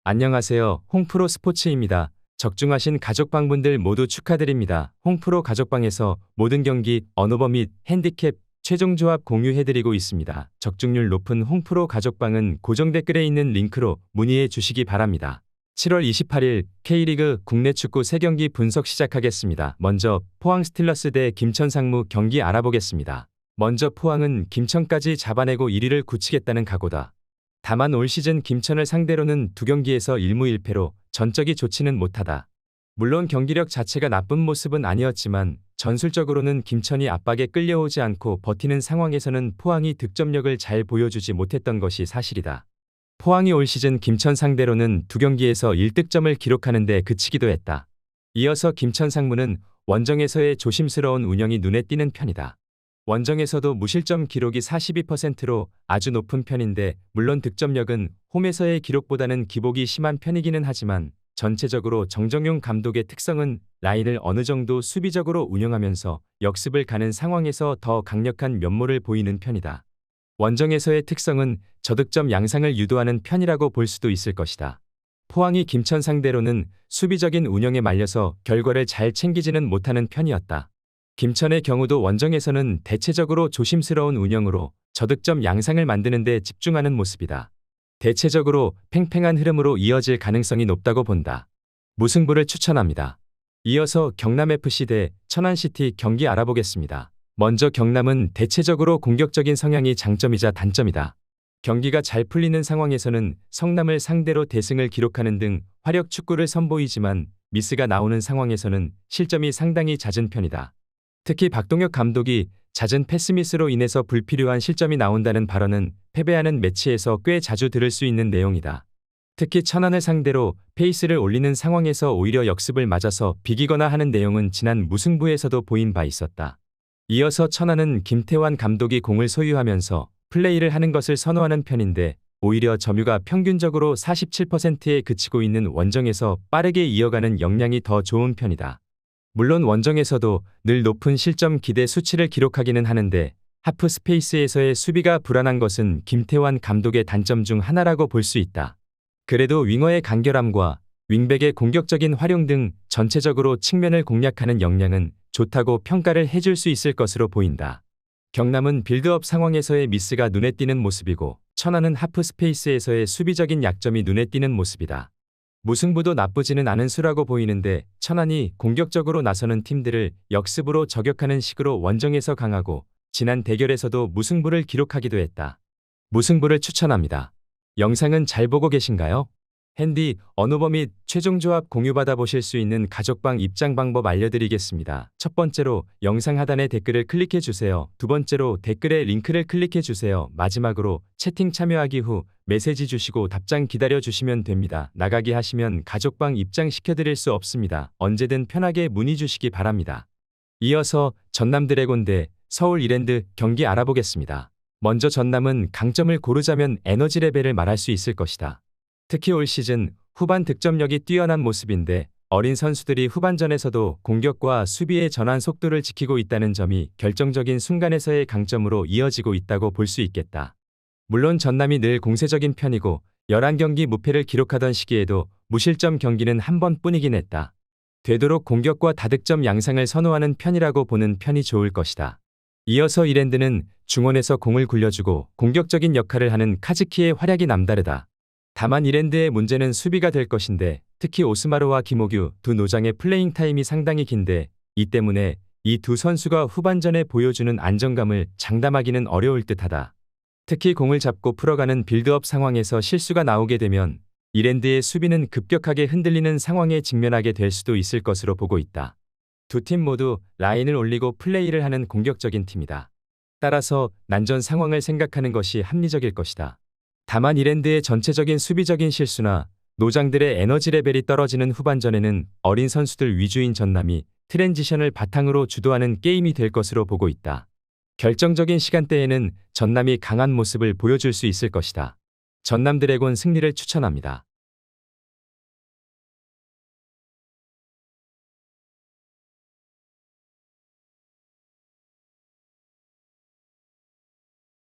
안녕하세요. 홍프로 스포츠입니다. 적중하신 가족방분들 모두 축하드립니다. 홍프로 가족방에서 모든 경기, 언오버 및 핸디캡, 최종 조합 공유해드리고 있습니다. 적중률 높은 홍프로 가족방은 고정 댓글에 있는 링크로 문의해 주시기 바랍니다. 7월 28일 K리그 국내 축구 3경기 분석 시작하겠습니다. 먼저 포항 스틸러스 대 김천 상무 경기 알아보겠습니다. 먼저 포항은 김천까지 잡아내고 1위를 굳히겠다는 각오다. 다만 올 시즌 김천을 상대로는 2경기에서 1무 1패로 전적이 좋지는 못하다. 물론 경기력 자체가 나쁜 모습은 아니었지만 전술적으로는 김천이 압박에 끌려오지 않고 버티는 상황에서는 포항이 득점력을 잘 보여주지 못했던 것이 사실이다. 포항이 올 시즌 김천 상대로는 2경기에서 1득점을 기록하는 데 그치기도 했다. 이어서 김천 상무는 원정에서의 조심스러운 운영이 눈에 띄는 편이다. 원정에서도 무실점 기록이 42%로 아주 높은 편인데 물론 득점력은 홈에서의 기록보다는 기복이 심한 편이기는 하지만 전체적으로 정정용 감독의 특성은 라인을 어느 정도 수비적으로 운영하면서 역습을 가는 상황에서 더 강력한 면모를 보이는 편이다. 원정에서의 특성은 저득점 양상을 유도하는 편이라고 볼 수도 있을 것이다. 포항이 김천 상대로는 수비적인 운영에 말려서 결과를 잘 챙기지는 못하는 편이었다. 김천의 경우도 원정에서는 대체적으로 조심스러운 운영으로 저득점 양상을 만드는 데 집중하는 모습이다. 대체적으로 팽팽한 흐름으로 이어질 가능성이 높다고 본다. 무승부를 추천합니다. 이어서 경남FC 대 천안시티 경기 알아보겠습니다. 먼저 경남은 대체적으로 공격적인 성향이 장점이자 단점이다. 경기가 잘 풀리는 상황에서는 성남을 상대로 대승을 기록하는 등 화력 축구를 선보이지만 미스가 나오는 상황에서는 실점이 상당히 잦은 편이다. 특히 박동혁 감독이 잦은 패스미스로 인해서 불필요한 실점이 나온다는 발언은 패배하는 매치에서 꽤 자주 들을 수 있는 내용이다. 특히 천안을 상대로 페이스를 올리는 상황에서 오히려 역습을 맞아서 비기거나 하는 내용은 지난 무승부에서도 보인 바 있었다. 이어서 천안은 김태환 감독이 공을 소유하면서 플레이를 하는 것을 선호하는 편인데 오히려 점유가 평균적으로 47%에 그치고 있는 원정에서 빠르게 이어가는 역량이 더 좋은 편이다. 물론 원정에서도 늘 높은 실점 기대 수치를 기록하기는 하는데 하프 스페이스에서의 수비가 불안한 것은 김태환 감독의 단점 중 하나라고 볼 수 있다. 그래도 윙어의 간결함과 윙백의 공격적인 활용 등 전체적으로 측면을 공략하는 역량은 좋다고 평가를 해줄 수 있을 것으로 보인다. 경남은 빌드업 상황에서의 미스가 눈에 띄는 모습이고 천안은 하프 스페이스에서의 수비적인 약점이 눈에 띄는 모습이다. 무승부도 나쁘지는 않은 수라고 보이는데 천안이 공격적으로 나서는 팀들을 역습으로 저격하는 식으로 원정에서 강하고 지난 대결에서도 무승부를 기록하기도 했다. 무승부를 추천합니다. 영상은 잘 보고 계신가요? 핸디, 언오버 및 최종 조합 공유받아 보실 수 있는 가족방 입장 방법 알려드리겠습니다. 첫 번째로 영상 하단에 댓글을 클릭해 주세요. 두 번째로 댓글에 링크를 클릭해 주세요. 마지막으로 채팅 참여하기 후 메시지 주시고 답장 기다려 주시면 됩니다. 나가기 하시면 가족방 입장 시켜드릴 수 없습니다. 언제든 편하게 문의 주시기 바랍니다. 이어서 전남 드래곤 대 서울 이랜드 경기 알아보겠습니다. 먼저 전남은 강점을 고르자면 에너지 레벨을 말할 수 있을 것이다. 특히 올 시즌 후반 득점력이 뛰어난 모습인데 어린 선수들이 후반전에서도 공격과 수비의 전환 속도를 지키고 있다는 점이 결정적인 순간에서의 강점으로 이어지고 있다고 볼 수 있겠다. 물론 전남이 늘 공세적인 편이고 11경기 무패를 기록하던 시기에도 무실점 경기는 한 번뿐이긴 했다. 되도록 공격과 다득점 양상을 선호하는 편이라고 보는 편이 좋을 것이다. 이어서 이랜드는 중원에서 공을 굴려주고 공격적인 역할을 하는 카즈키의 활약이 남다르다. 다만 이랜드의 문제는 수비가 될 것인데 특히 오스마르와 김호규 두 노장의 플레잉 타임이 상당히 긴데 이 때문에 이 두 선수가 후반전에 보여주는 안정감을 장담하기는 어려울 듯하다. 특히 공을 잡고 풀어가는 빌드업 상황에서 실수가 나오게 되면 이랜드의 수비는 급격하게 흔들리는 상황에 직면하게 될 수도 있을 것으로 보고 있다. 두 팀 모두 라인을 올리고 플레이를 하는 공격적인 팀이다. 따라서 난전 상황을 생각하는 것이 합리적일 것이다. 다만 이랜드의 전체적인 수비적인 실수나 노장들의 에너지 레벨이 떨어지는 후반전에는 어린 선수들 위주인 전남이 트랜지션을 바탕으로 주도하는 게임이 될 것으로 보고 있다. 결정적인 시간대에는 전남이 강한 모습을 보여줄 수 있을 것이다. 전남 드래곤 승리를 추천합니다.